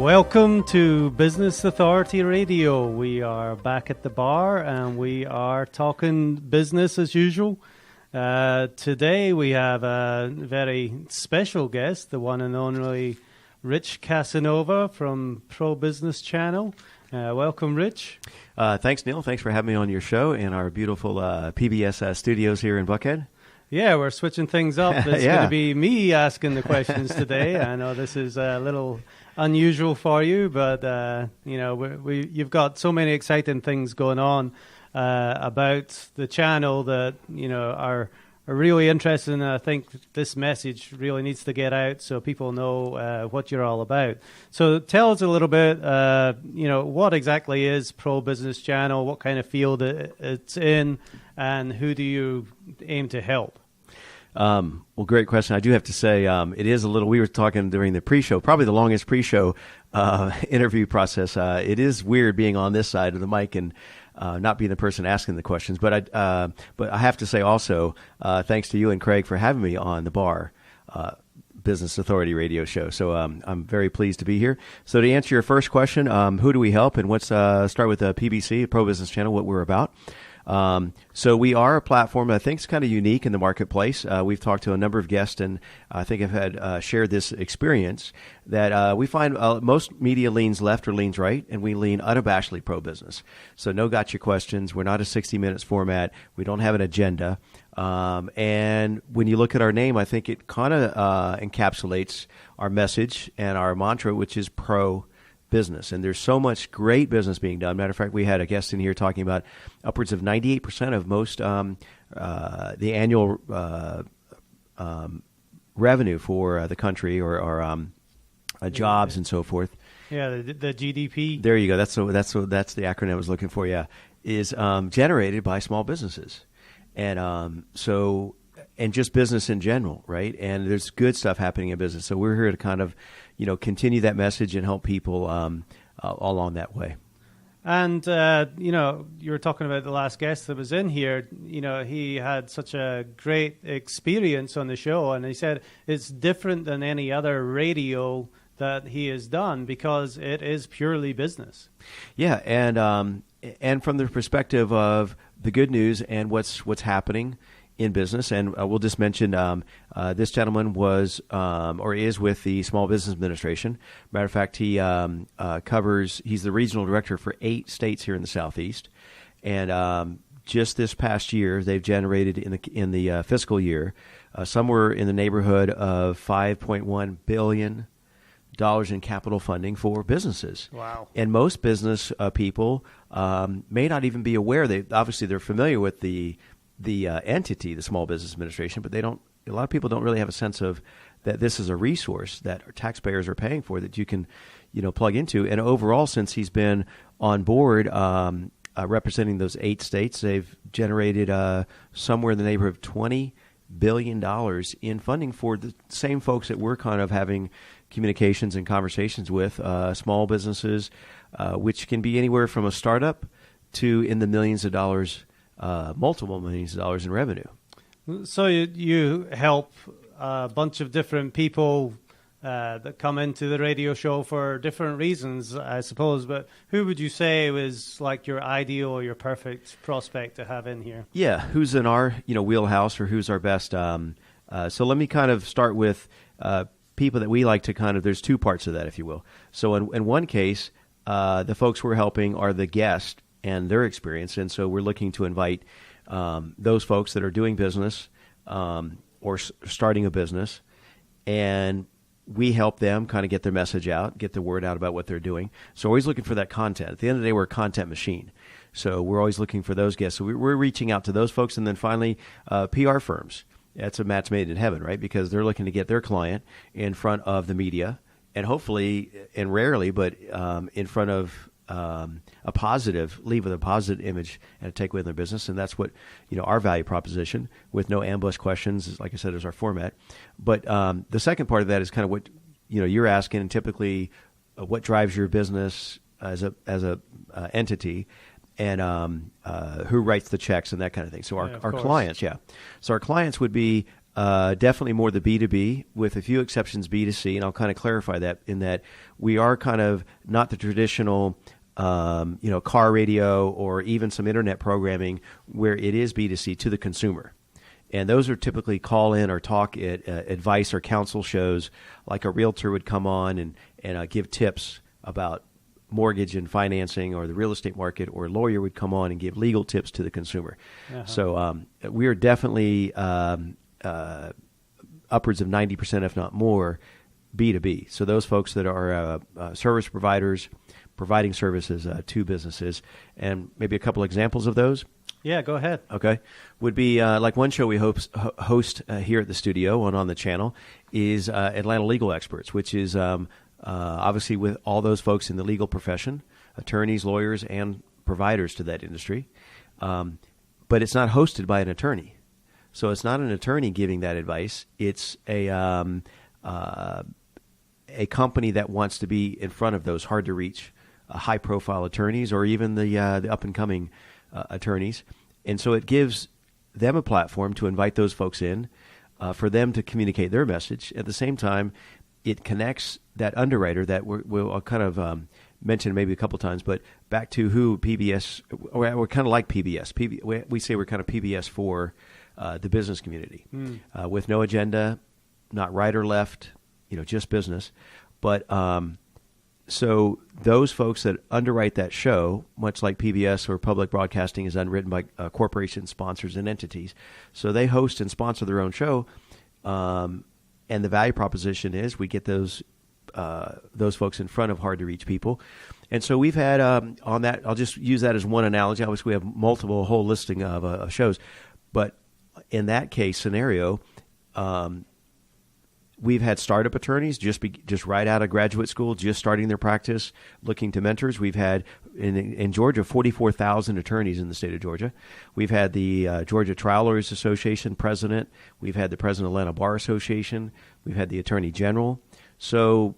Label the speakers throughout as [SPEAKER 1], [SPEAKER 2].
[SPEAKER 1] Welcome to Business Authority Radio. We are back at the bar and we are talking business as usual. Today we have a very special guest, the one and only Rich Casanova from Pro Business Channel. Welcome, Rich.
[SPEAKER 2] Thanks, Neil. Thanks for having me on your show in our beautiful PBS studios here in Buckhead.
[SPEAKER 1] Yeah, we're switching things up. It's going to be me asking the questions today. I know this is a little unusual for you, but you've got so many exciting things going on about the channel that are really interesting. And I think this message really needs to get out so people know what you're all about. So tell us a little bit. What exactly is Pro Business Channel? What kind of field it's in, and who do you aim to help?
[SPEAKER 2] Well, great question. I do have to say it is a little, we were talking during the pre-show, probably the longest pre-show interview process. It is weird being on this side of the mic and not being the person asking the questions. But I have to say also, thanks to you and Craig for having me on the Bar Business Authority radio show. So I'm very pleased to be here. So to answer your first question, who do we help? And let's start with the PBC, Pro Business Channel, what we're about. So we are a platform that I think is kind of unique in the marketplace. We've talked to a number of guests, and I think I've had shared this experience that we find most media leans left or leans right, and we lean unabashedly pro-business. So no gotcha questions. We're not a 60 Minutes format. We don't have an agenda. And when you look at our name, I think it kind of encapsulates our message and our mantra, which is pro-business. And there's so much great business being done. Matter of fact, we had a guest in here talking about upwards of 98% of most the annual revenue for the country or jobs and so forth.
[SPEAKER 1] Yeah, the GDP.
[SPEAKER 2] There you go. That's the acronym I was looking for. Yeah, is generated by small businesses, and and just business in general, right? And there's good stuff happening in business. So we're here to kind of, continue that message and help people along that way.
[SPEAKER 1] And, you were talking about the last guest that was in here. He had such a great experience on the show, and he said it's different than any other radio that he has done because it is purely business.
[SPEAKER 2] Yeah, and from the perspective of the good news and what's happening in business, and we'll just mention this gentleman was or is with the Small Business Administration. Matter of fact, he he's the regional director for 8 states here in the Southeast, and just this past year, they've generated in the fiscal year somewhere in the neighborhood of $5.1 billion in capital funding for businesses.
[SPEAKER 1] Wow!
[SPEAKER 2] And most business people may not even be aware. They're familiar with the entity, the Small Business Administration, but a lot of people don't really have a sense of that this is a resource that our taxpayers are paying for that you can, plug into. And overall, since he's been on board representing those 8 states, they've generated somewhere in the neighborhood of $20 billion in funding for the same folks that we're kind of having communications and conversations with, small businesses, which can be anywhere from a startup to in the millions of dollars, multiple millions of dollars in revenue.
[SPEAKER 1] So you help a bunch of different people that come into the radio show for different reasons, I suppose. But who would you say was like your ideal or your perfect prospect to have in here?
[SPEAKER 2] Yeah, who's in our wheelhouse or who's our best? So let me kind of start with people that we like to kind of. There's 2 parts of that, if you will. So in one case, the folks we're helping are the guests and their experience. And so we're looking to invite those folks that are doing business or starting a business, and we help them kind of get their message out, get the word out about what they're doing. So always looking for that content. At the end of the day, we're a content machine. So we're always looking for those guests. So we're reaching out to those folks. And then finally, PR firms. That's a match made in heaven, right? Because they're looking to get their client in front of the media, and hopefully, and rarely, but in front of leave with a positive image and a takeaway in their business. And that's what, our value proposition with no ambush questions, like I said, is our format. But the second part of that is kind of what, you're asking, and typically what drives your business as a entity, and who writes the checks and that kind of thing. So our clients, So our clients would be definitely more the B2B, with a few exceptions B2C, and I'll kind of clarify that in that we are kind of not the traditional car radio or even some internet programming where it is B2C to the consumer. And those are typically call-in or talk advice or counsel shows, like a realtor would come on and give tips about mortgage and financing or the real estate market, or a lawyer would come on and give legal tips to the consumer. Uh-huh. So we are definitely upwards of 90%, if not more, B2B. So those folks that are service providers providing services to businesses. And maybe a couple examples of those.
[SPEAKER 1] Yeah, go ahead.
[SPEAKER 2] Okay. Would be like one show we host here at the studio on the channel is Atlanta Legal Experts, which is obviously with all those folks in the legal profession, attorneys, lawyers, and providers to that industry. But it's not hosted by an attorney. So it's not an attorney giving that advice. It's a company that wants to be in front of those hard-to-reach, high-profile attorneys, or even the up-and-coming attorneys. And so it gives them a platform to invite those folks in, for them to communicate their message. At the same time, it connects that underwriter that we'll kind of mention maybe a couple times, but back to who PBS, we're kind of like PBS. We say we're kind of PBS for the business community, with no agenda, not right or left, just business. But so those folks that underwrite that show, much like PBS or public broadcasting is underwritten by corporations, sponsors, and entities. So they host and sponsor their own show, and the value proposition is we get those folks in front of hard-to-reach people. And so we've had on that, I'll just use that as one analogy. Obviously, we have a whole listing of shows. But in that case scenario, we've had startup attorneys just right out of graduate school, just starting their practice, looking to mentors. We've had, in Georgia, 44,000 attorneys in the state of Georgia. We've had the Georgia Trial Lawyers Association president. We've had the president of Atlanta Bar Association. We've had the attorney general. So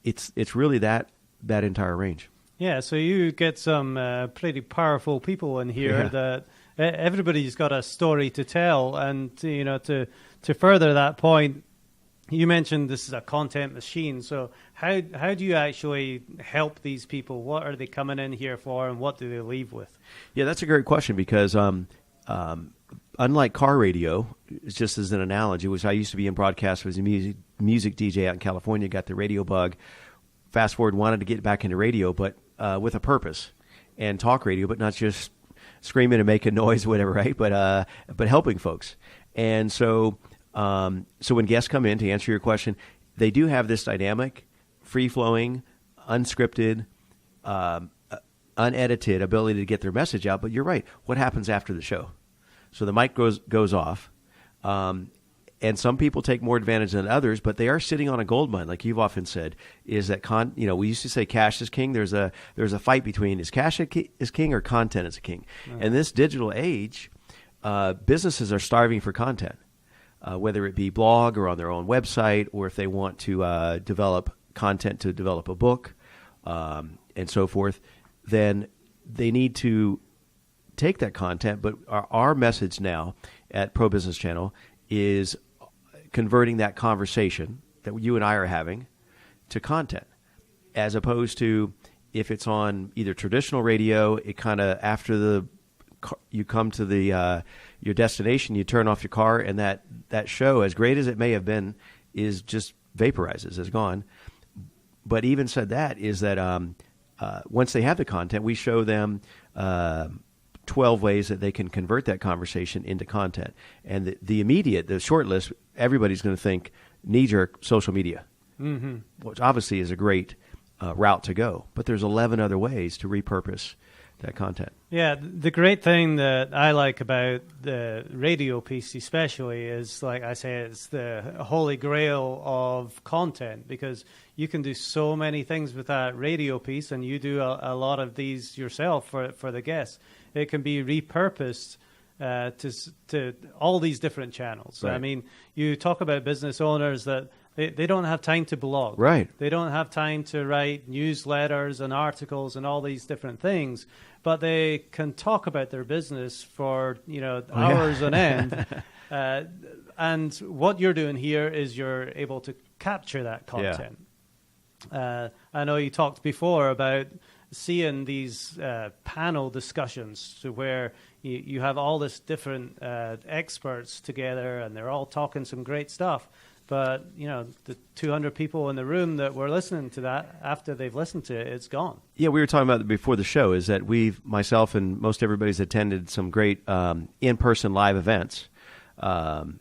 [SPEAKER 2] it's really that entire range.
[SPEAKER 1] Yeah, so you get some pretty powerful people in here that everybody's got a story to tell. And, to further that point, you mentioned this is a content machine. So how do you actually help these people? What are they coming in here for, and what do they leave with?
[SPEAKER 2] Yeah, that's a great question, because unlike car radio, just as an analogy, which I used to be in broadcast, was a music DJ out in California, got the radio bug. Fast forward, wanted to get back into radio, but with a purpose, and talk radio, but not just screaming and making noise, whatever, right? But helping folks. And so when guests come in, to answer your question, they do have this dynamic, free-flowing, unscripted, unedited ability to get their message out. But you're right. What happens after the show? So the mic goes off, and some people take more advantage than others, but they are sitting on a gold mine, like you've often said. Is that we used to say cash is king. There's a fight between is cash is king or content is king. Mm-hmm. In this digital age, businesses are starving for content. Whether it be blog or on their own website, or if they want to develop content to develop a book and so forth, then they need to take that content. But our message now at Pro Business Channel is converting that conversation that you and I are having to content, as opposed to if it's on either traditional radio, it kind of after you come to your destination, you turn off your car, and that show, as great as it may have been, is just vaporizes, is gone. But even said that is that once they have the content, we show them 12 ways that they can convert that conversation into content. And the short list, everybody's going to think knee-jerk social media, which obviously is a great route to go. But there's 11 other ways to repurpose that content.
[SPEAKER 1] Yeah, the great thing that I like about the radio piece especially is, like I say, it's the holy grail of content, because you can do so many things with that radio piece, and you do a lot of these yourself for the guests. It can be repurposed to all these different channels. Right. I mean, you talk about business owners that they don't have time to blog.
[SPEAKER 2] Right.
[SPEAKER 1] They don't have time to write newsletters and articles and all these different things, but they can talk about their business for hours on end. And what you're doing here is you're able to capture that content. I know you talked before about seeing these panel discussions to where you have all this different experts together and they're all talking some great stuff. But, you know, the 200 people in the room that were listening to that, after they've listened to it, it's gone. Yeah,
[SPEAKER 2] we were talking about it before the show, is that myself and most everybody's attended some great in-person live events. And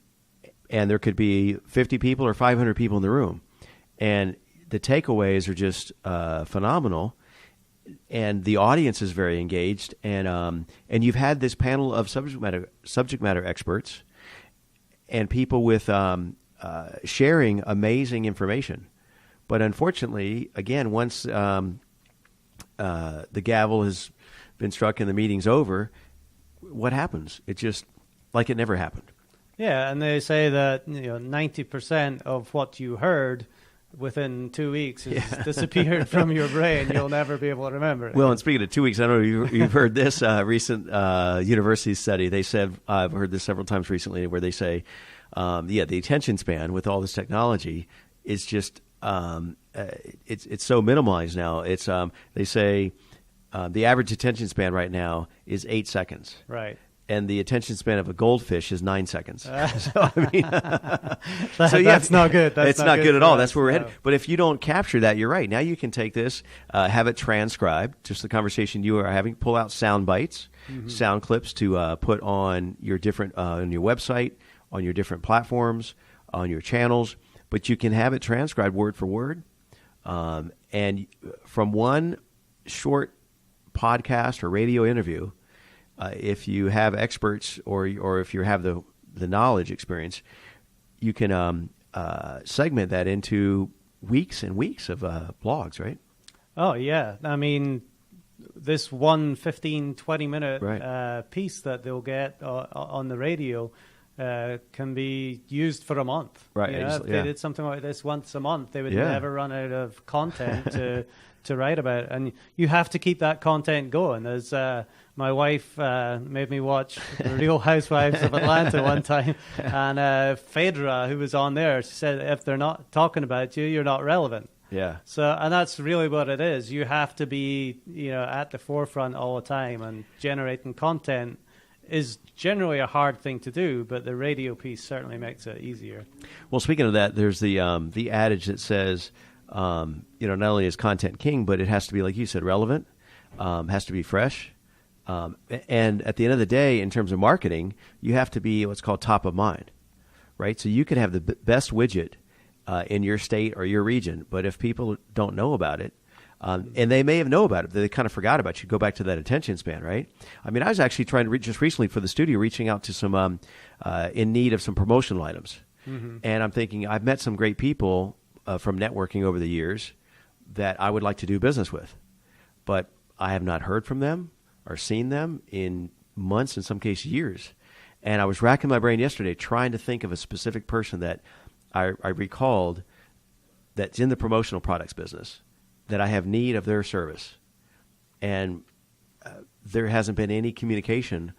[SPEAKER 2] there could be 50 people or 500 people in the room. And the takeaways are just phenomenal. And the audience is very engaged. And you've had this panel of subject matter experts and people with... sharing amazing information. But unfortunately, again, once the gavel has been struck and the meeting's over, what happens? It's just like it never happened.
[SPEAKER 1] Yeah, and they say that 90% of what you heard within 2 weeks has disappeared from your brain. You'll never be able to remember it.
[SPEAKER 2] Well, and speaking of 2 weeks, I don't know if you've heard this recent university study. They said, I've heard this several times recently, where they say, the attention span with all this technology is just it's so minimalized now. It's they say the average attention span right now is 8 seconds.
[SPEAKER 1] Right.
[SPEAKER 2] And the attention span of a goldfish is 9 seconds. So I mean,
[SPEAKER 1] that's not good.
[SPEAKER 2] It's not good at all. That's where we're headed. But if you don't capture that, you're right. Now you can take this, have it transcribed, just the conversation you are having, pull out sound bites, sound clips to put on your different on your website, on your different platforms, on your channels, but you can have it transcribed word for word. And from one short podcast or radio interview, if you have experts or if you have the knowledge experience, you can segment that into weeks and weeks of blogs, right?
[SPEAKER 1] Oh, yeah. I mean, this 15, 20-minute piece that they'll get on the radio can be used for a month.
[SPEAKER 2] Right.
[SPEAKER 1] If they did something like this once a month, they would never run out of content to write about. And you have to keep that content going. As my wife made me watch Real Housewives of Atlanta one time, and Phaedra, who was on there, she said, if they're not talking about you, you're not relevant.
[SPEAKER 2] Yeah.
[SPEAKER 1] So, and that's really what it is. You have to be, at the forefront all the time, and generating content is generally a hard thing to do, but the radio piece certainly makes it easier.
[SPEAKER 2] Well, speaking of that, there's the adage that says, not only is content king, but it has to be, like you said, relevant, has to be fresh. And at the end of the day, in terms of marketing, you have to be what's called top of mind, right? So you could have the best widget in your state or your region, but if people don't know about it, and they may have known about it, they kind of forgot about you. Go back to that attention span, right? I mean, I was actually trying to just recently for the studio, reaching out to some in need of some promotional items. Mm-hmm. And I'm thinking, I've met some great people from networking over the years that I would like to do business with, but I have not heard from them or seen them in months, in some cases years. And I was racking my brain yesterday trying to think of a specific person that I recalled that's in the promotional products business, that I have need of their service. And there hasn't been any communication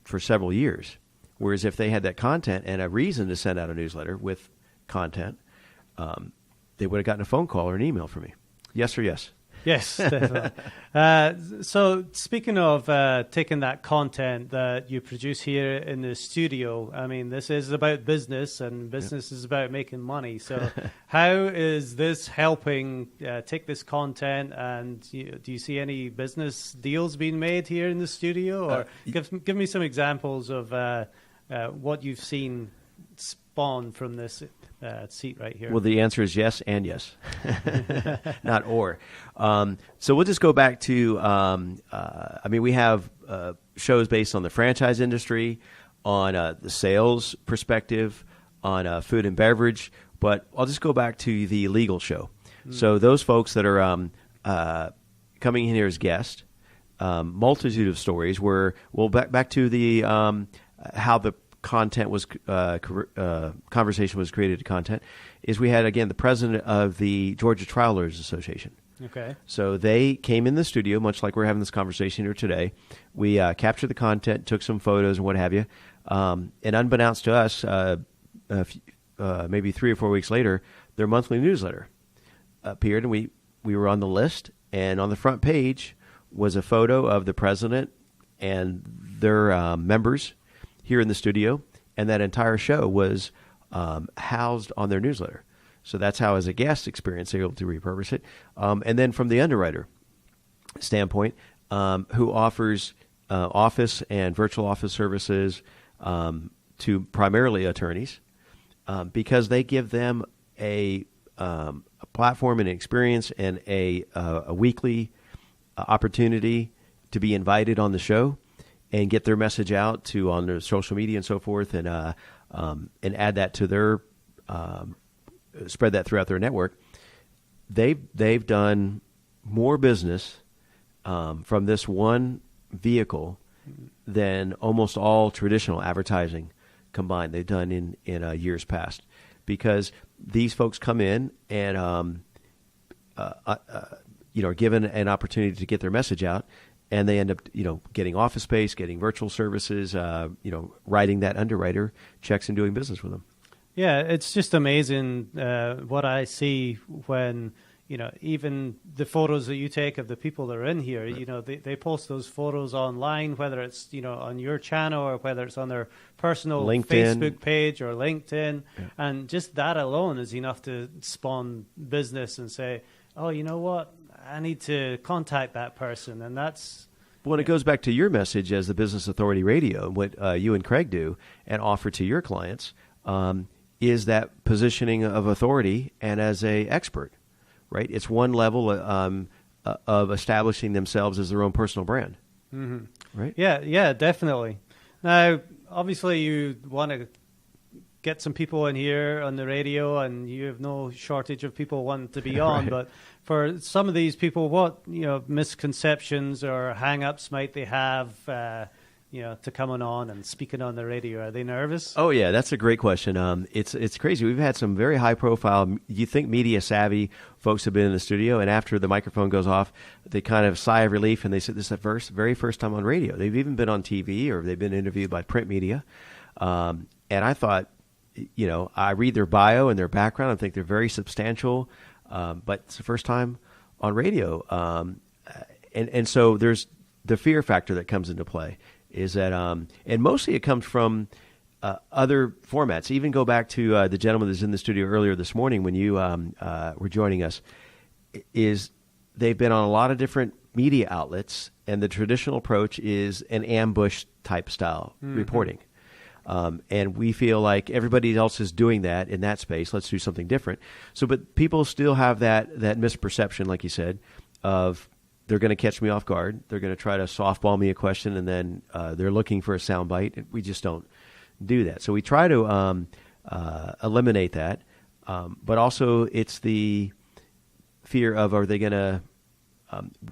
[SPEAKER 2] for several years. Whereas if they had that content and a reason to send out a newsletter with content, they would have gotten a phone call or an email from me. Yes or yes?
[SPEAKER 1] Yes, definitely. So speaking of taking that content that you produce here in the studio, I mean, this is about business, and business is about making money. So how is this helping take this content, and do you see any business deals being made here in the studio? Or give me some examples of what you've seen spawn from this seat right here.
[SPEAKER 2] Well, the answer is yes and yes, not or. So we'll just go back to, we have shows based on the franchise industry, on the sales perspective, on food and beverage, but I'll just go back to the legal show. So those folks that are coming in here as guests, multitude of stories where, back to the how the content was conversation was created to content, is we had, again, the president of the Georgia Trial Lawyers Association.
[SPEAKER 1] Okay.
[SPEAKER 2] So they came in the studio, much like we're having this conversation here today. We captured the content, took some photos and what have you. And unbeknownst to us, maybe 3 or 4 weeks later, their monthly newsletter appeared, and we were on the list. And on the front page was a photo of the president and their members here in the studio, and that entire show was housed on their newsletter. So that's how, as a guest experience, they're able to repurpose it. And then from the underwriter standpoint, who offers office and virtual office services to primarily attorneys, because they give them a platform and experience and a weekly opportunity to be invited on the show and get their message out to on their social media and so forth, and add that to their spread that throughout their network. They've done more business from this one vehicle than almost all traditional advertising combined they've done in years past, because these folks come in and are given an opportunity to get their message out, and they end up getting office space, getting virtual services, writing that underwriter checks and doing business with them.
[SPEAKER 1] Yeah, it's just amazing what I see when, even the photos that you take of the people that are in here, right. They post those photos online, whether it's, on your channel or whether it's on their personal LinkedIn. Facebook page or LinkedIn. Yeah. And just that alone is enough to spawn business and say, oh, you know what? I need to contact that person. And that's...
[SPEAKER 2] Well, it goes back to your message as the Business Authority Radio, what you and Craig do and offer to your clients, is that positioning of authority and as a expert, right? It's one level of establishing themselves as their own personal brand, right?
[SPEAKER 1] Yeah, definitely. Now, obviously, you want to get some people in here on the radio, and you have no shortage of people wanting to be on. Right. But for some of these people, what misconceptions or hang-ups might they have? To coming on and speaking on the radio? Are they nervous?
[SPEAKER 2] Oh, yeah, that's a great question. It's crazy. We've had some very high-profile, you think media-savvy folks have been in the studio, and after the microphone goes off, they kind of sigh of relief, and they said this is the very first time on radio. They've even been on TV, or they've been interviewed by print media. And I thought, I read their bio and their background. I think they're very substantial, but it's the first time on radio. And so there's the fear factor that comes into play. Is that, and mostly it comes from other formats. Even go back to the gentleman that's in the studio earlier this morning when you were joining us, is they've been on a lot of different media outlets, and the traditional approach is an ambush type style reporting. And we feel like everybody else is doing that in that space. Let's do something different. So, but people still have that misperception, like you said, of they're going to catch me off guard. They're going to try to softball me a question, and then they're looking for a soundbite. We just don't do that. So we try to eliminate that. But also, it's the fear of, are they going to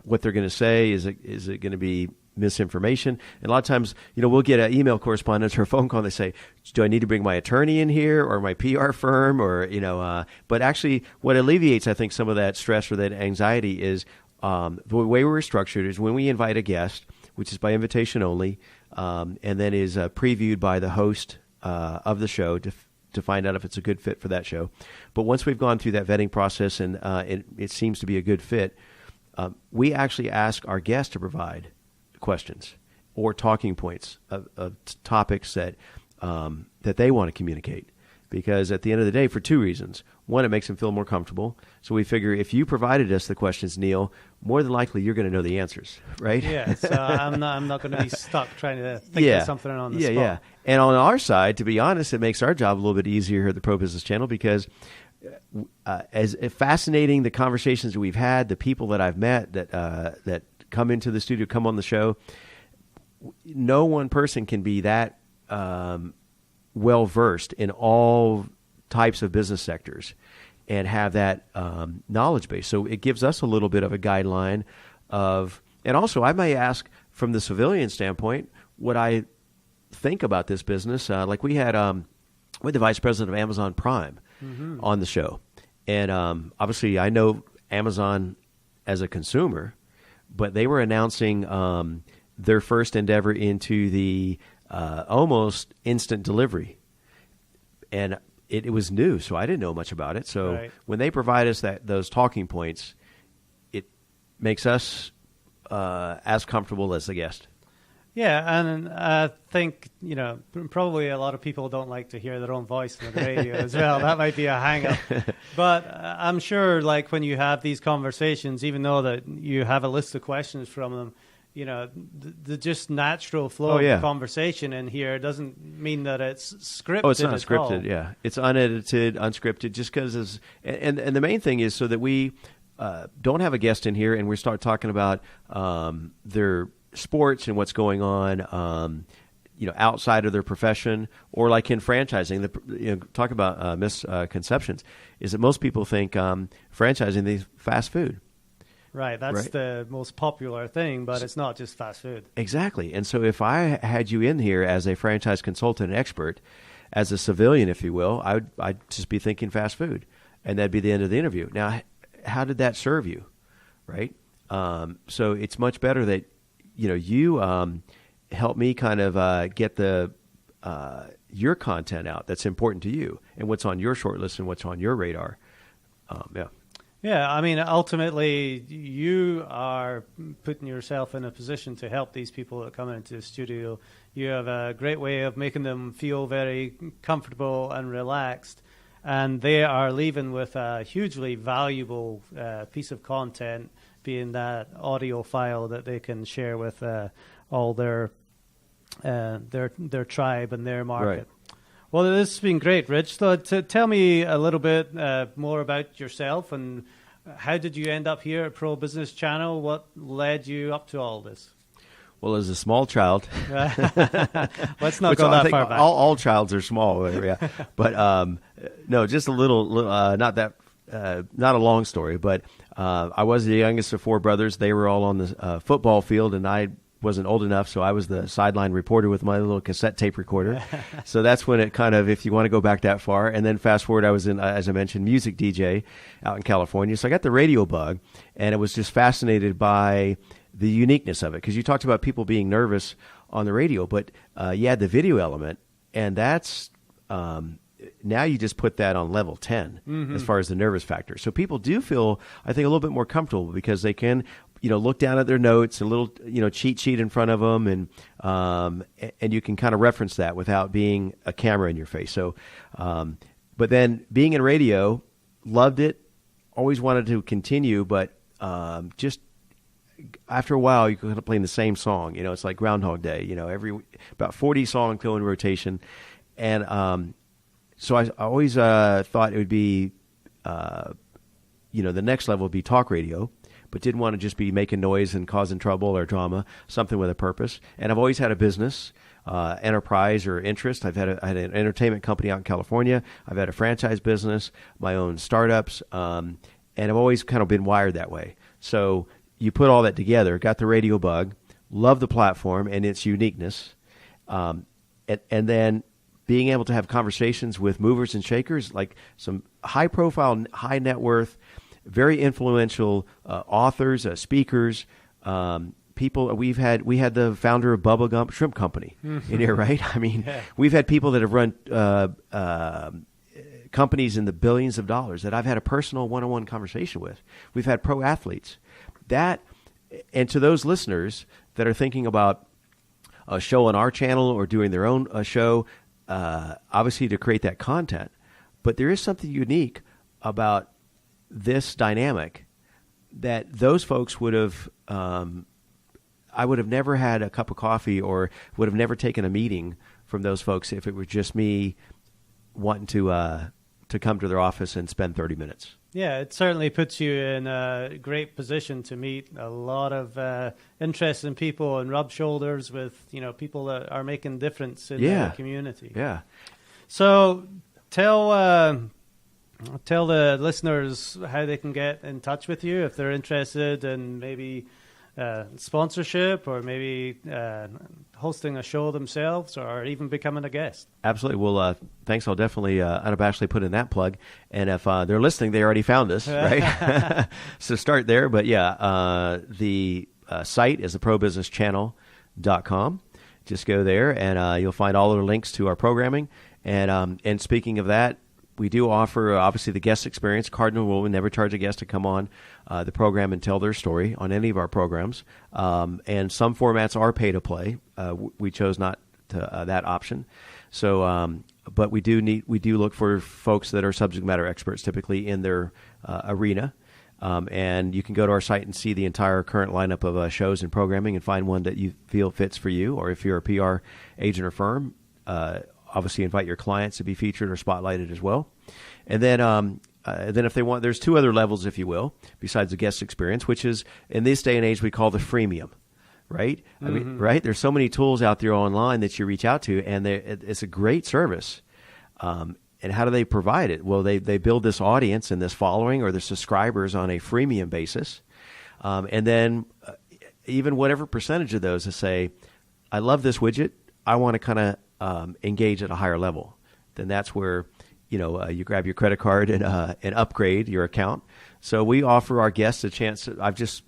[SPEAKER 2] what they're going to say? Is it going to be misinformation? And a lot of times, we'll get an email correspondence or a phone call, and they say, do I need to bring my attorney in here or my PR firm? Or, but actually what alleviates, I think, some of that stress or that anxiety is the way we're structured is when we invite a guest, which is by invitation only, and then is previewed by the host of the show to find out if it's a good fit for that show. But once we've gone through that vetting process and it seems to be a good fit, we actually ask our guest to provide questions or talking points of topics that they want to communicate. Because at the end of the day, for two reasons. One, it makes them feel more comfortable. So we figure if you provided us the questions, Neil, more than likely you're going to know the answers, right?
[SPEAKER 1] Yeah, so I'm not going to be stuck trying to think of something on the spot.
[SPEAKER 2] Yeah. And on our side, to be honest, it makes our job a little bit easier here at the Pro Business Channel, because as fascinating the conversations that we've had, the people that I've met that come into the studio, come on the show, no one person can be that well-versed in all types of business sectors and have that knowledge base. So it gives us a little bit of a guideline of, and also I may ask from the civilian standpoint what I think about this business. Like we had the vice president of Amazon Prime on the show. And obviously I know Amazon as a consumer, but they were announcing their first endeavor into the almost instant delivery. And it was new, so I didn't know much about it. So
[SPEAKER 1] right.
[SPEAKER 2] when they provide us those talking points, it makes us as comfortable as the guest.
[SPEAKER 1] Yeah, and I think, probably a lot of people don't like to hear their own voice on the radio as well. That might be a hang-up. But I'm sure, like, when you have these conversations, even though that you have a list of questions from them, the just natural flow of the conversation in here doesn't mean that it's scripted.
[SPEAKER 2] Oh, it's not scripted,
[SPEAKER 1] all.
[SPEAKER 2] yeah. It's unedited, unscripted, just because and the main thing is so that we don't have a guest in here and we start talking about their sports and what's going on, outside of their profession, or like in franchising. Talk about misconceptions. Is that most people think franchising is fast food.
[SPEAKER 1] Right, that's the most popular thing, but it's not just fast food.
[SPEAKER 2] Exactly. And so if I had you in here as a franchise consultant and expert, as a civilian, if you will, I'd just be thinking fast food, and that'd be the end of the interview. Now, how did that serve you, right? So it's much better that you help me kind of get your content out that's important to you and what's on your short list and what's on your radar.
[SPEAKER 1] Yeah, I mean, ultimately, you are putting yourself in a position to help these people that come into the studio. You have a great way of making them feel very comfortable and relaxed, and they are leaving with a hugely valuable piece of content, being that audio file that they can share with all their tribe and their market.
[SPEAKER 2] Right.
[SPEAKER 1] Well, this has been great, Rich. So tell me a little bit more about yourself, and how did you end up here at Pro Business Channel? What led you up to all this?
[SPEAKER 2] Well, as a small child,
[SPEAKER 1] let's not go that far back.
[SPEAKER 2] All childs are small, yeah. But no, just a little, not a long story. But I was the youngest of four brothers. They were all on the football field, and I wasn't old enough, so I was the sideline reporter with my little cassette tape recorder. So that's when it kind of, if you want to go back that far, and then fast forward, I was in, as I mentioned, music DJ out in California. So I got the radio bug, and I was just fascinated by the uniqueness of it, because you talked about people being nervous on the radio, but you had the video element, and that's now you just put that on level 10 as far as the nervous factor. So people do feel, I think, a little bit more comfortable because they can look down at their notes, a little, cheat sheet in front of them, and you can kind of reference that without being a camera in your face. So, but then being in radio, loved it, always wanted to continue, but just after a while, you're kind of playing the same song. It's like Groundhog Day. About 40 songs go in rotation, and so I always thought it would be, the next level would be talk radio, but didn't want to just be making noise and causing trouble or drama, something with a purpose. And I've always had a business, enterprise or interest. I had an entertainment company out in California. I've had a franchise business, my own startups, and I've always kind of been wired that way. So you put all that together, got the radio bug, love the platform and its uniqueness, and then being able to have conversations with movers and shakers, like some high-profile, high-net-worth, very influential authors, speakers, people. We had the founder of Bubba Gump Shrimp Company in here, right? I mean, we've had people that have run companies in the billions of dollars that I've had a personal one-on-one conversation with. We've had pro athletes. And to those listeners that are thinking about a show on our channel or doing their own show, obviously to create that content, but there is something unique about this dynamic that those folks would have, I would have never had a cup of coffee or would have never taken a meeting from those folks if it were just me wanting to come to their office and spend 30 minutes.
[SPEAKER 1] Yeah, it certainly puts you in a great position to meet a lot of interesting people and rub shoulders with, people that are making a difference in the community.
[SPEAKER 2] Yeah.
[SPEAKER 1] So tell the listeners how they can get in touch with you if they're interested in maybe sponsorship or maybe hosting a show themselves or even becoming a guest.
[SPEAKER 2] Absolutely. Well, thanks. I'll definitely unabashedly put in that plug. And if they're listening, they already found us, right? So start there. But the site is theprobusinesschannel.com. Just go there and you'll find all of the links to our programming. And speaking of that, We do offer, obviously, the guest experience. Cardinal rule, we never charge a guest to come on the program and tell their story on any of our programs. And some formats are pay-to-play. We chose not to that option. So, but we do look for folks that are subject matter experts, typically in their arena. And you can go to our site and see the entire current lineup of shows and programming and find one that you feel fits for you. Or if you're a PR agent or firm, obviously invite your clients to be featured or spotlighted as well. And then if they want, there's two other levels, if you will, besides the guest experience, which is in this day and age we call the freemium, right? Mm-hmm. I mean, right? There's so many tools out there online that you reach out to, and it's a great service. And how do they provide it? Well, they build this audience and this following or the subscribers on a freemium basis. And then even whatever percentage of those to say, I love this widget, I want to kind of engage at a higher level, then that's where you grab your credit card and upgrade your account. So we offer our guests a chance. I've just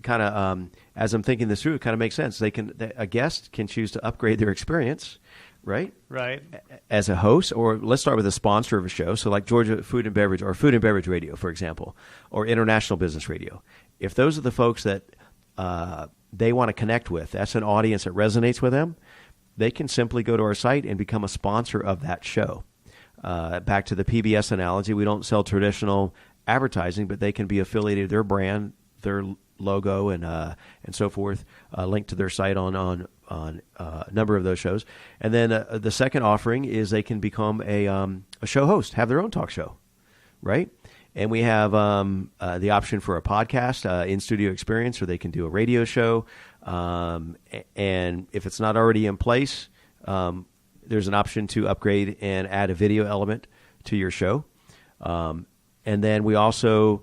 [SPEAKER 2] kind of as I'm thinking this through, it kind of makes sense. A guest can choose to upgrade their experience, right?
[SPEAKER 1] Right.
[SPEAKER 2] As a host, or let's start with a sponsor of a show. So like Georgia Food and Beverage or Food and Beverage Radio, for example, or International Business Radio. If those are the folks that they want to connect with, that's an audience that resonates with them, they can simply go to our site and become a sponsor of that show. Back to the PBS analogy, we don't sell traditional advertising, but they can be affiliated, their brand, their logo, and so forth, linked to their site on a number of those shows. And then the second offering is they can become a show host, have their own talk show, right? And we have the option for a podcast, in-studio experience, or they can do a radio show. And if it's not already in place, there's an option to upgrade and add a video element to your show. And then we also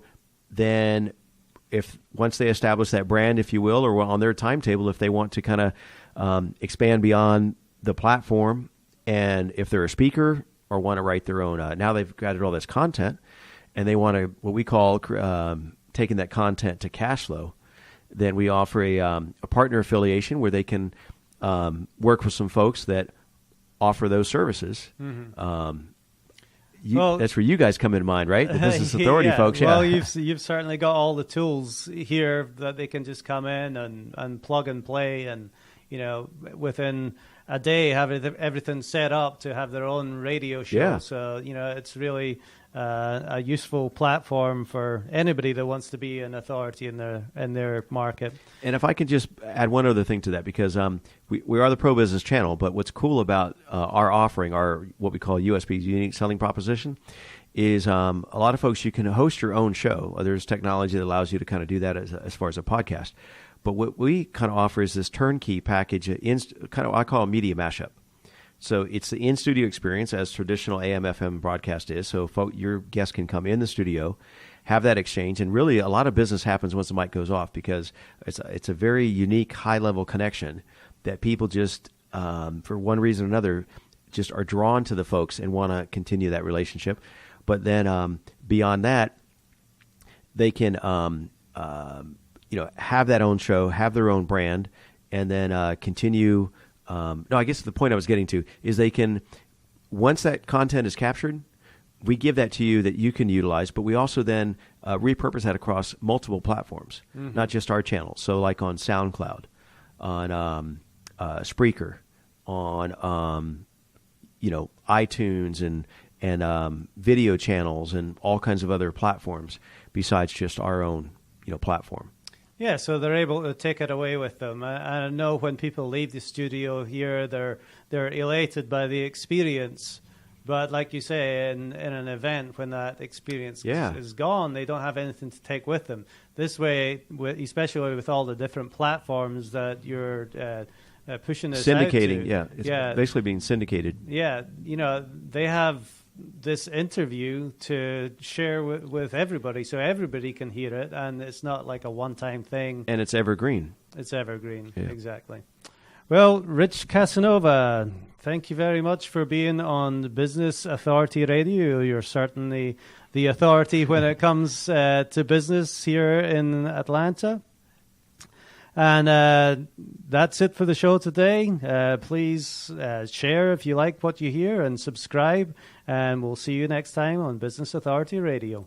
[SPEAKER 2] if once they establish that brand, if you will, or on their timetable, if they want to kind of expand beyond the platform, and if they're a speaker or want to write their own, now they've got all this content, and they want to, what we call taking that content to cash flow, then we offer a partner affiliation where they can work with some folks that offer those services. Mm-hmm. That's where you guys come into mind, right? The business authority folks. Yeah.
[SPEAKER 1] Well, you've certainly got all the tools here that they can just come in and plug and play, and within a day have everything set up to have their own radio show. Yeah. So it's really a useful platform for anybody that wants to be an authority in their market.
[SPEAKER 2] And if I could just add one other thing to that, because we are the Pro Business Channel, but what's cool about our offering, our what we call USP, unique selling proposition, is a lot of folks, you can host your own show. There's technology that allows you to kind of do that as far as a podcast. But what we kind of offer is this turnkey package, I call a media mashup. So it's the in-studio experience as traditional AM/FM broadcast is. So your guests can come in the studio, have that exchange, and really a lot of business happens once the mic goes off, because it's a very unique, high-level connection that people just, for one reason or another, just are drawn to the folks and want to continue that relationship. But then beyond that, they can have that own show, have their own brand, and then continue. I guess the point I was getting to is they can, once that content is captured, we give that to you that you can utilize, but we also then repurpose that across multiple platforms, mm-hmm. not just our channels. So like on SoundCloud, on Spreaker, on iTunes and video channels and all kinds of other platforms besides just our own platform.
[SPEAKER 1] Yeah, so they're able to take it away with them. I know when people leave the studio here, they're elated by the experience. But like you say, in an event, when that experience is gone, they don't have anything to take with them. This way, especially with all the different platforms that you're pushing this
[SPEAKER 2] syndicating,
[SPEAKER 1] out to.
[SPEAKER 2] It's basically being syndicated.
[SPEAKER 1] Yeah, they have this interview to share with everybody, so everybody can hear it, and it's not like a one-time thing.
[SPEAKER 2] And it's evergreen.
[SPEAKER 1] It's evergreen, exactly. Well, Rich Casanova, thank you very much for being on the Business Authority Radio. You're certainly the authority when it comes to business here in Atlanta. And that's it for the show today. Please share if you like what you hear and subscribe. And we'll see you next time on Business Authority Radio.